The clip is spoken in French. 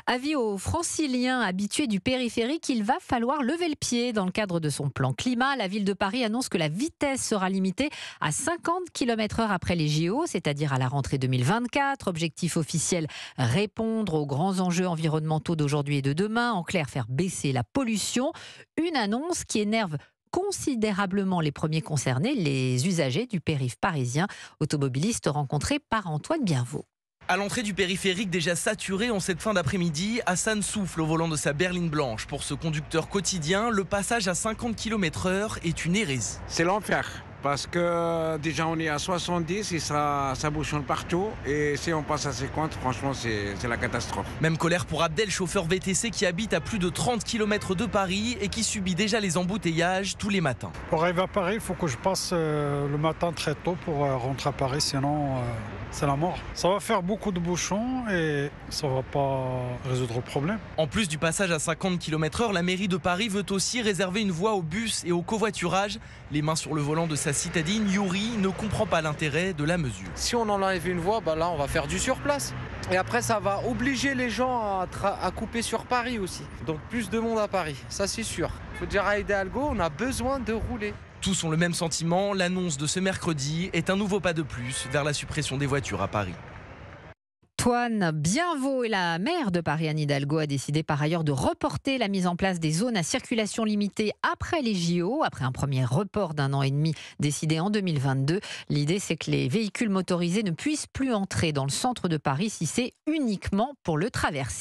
Avis aux franciliens habitués du périphérique, il va falloir lever le pied. Dans le cadre de son plan climat, la ville de Paris annonce que la vitesse sera limitée à 50 km/h après les JO, c'est-à-dire à la rentrée 2024. Objectif officiel, répondre aux grands enjeux environnementaux d'aujourd'hui et de demain. En clair, faire baisser la pollution. Une annonce qui énerve considérablement les premiers concernés, les usagers du périph' parisien. Automobilistes rencontrés par Antoine Bienvaux. À l'entrée du périphérique déjà saturé en cette fin d'après-midi, Hassan souffle au volant de sa berline blanche. Pour ce conducteur quotidien, le passage à 50 km/h est une hérésie. C'est l'enfer. Parce que déjà on est à 70 et ça bouchonne partout. Et si on passe à 50, franchement c'est la catastrophe. Même colère pour Abdel, chauffeur VTC qui habite à plus de 30 km de Paris et qui subit déjà les embouteillages tous les matins. Pour arriver à Paris, il faut que je passe le matin très tôt pour rentrer à Paris, sinon c'est la mort. Ça va faire beaucoup de bouchons et ça ne va pas résoudre le problème. En plus du passage à 50 km/h, la mairie de Paris veut aussi réserver une voie aux bus et au covoiturage. Les mains sur le volant de sa citadine, Yuri ne comprend pas l'intérêt de la mesure. Si on enlève une voie, là on va faire du surplace. Et après ça va obliger les gens à couper sur Paris aussi. Donc plus de monde à Paris, ça c'est sûr. Il faut dire à Hidalgo, on a besoin de rouler. Tous ont le même sentiment, l'annonce de ce mercredi est un nouveau pas de plus vers la suppression des voitures à Paris. Antoine Bienvaux et la maire de Paris, Anne Hidalgo, a décidé par ailleurs de reporter la mise en place des zones à circulation limitée après les JO, après un premier report d'1 an et demi décidé en 2022. L'idée, c'est que les véhicules motorisés ne puissent plus entrer dans le centre de Paris si c'est uniquement pour le traverser.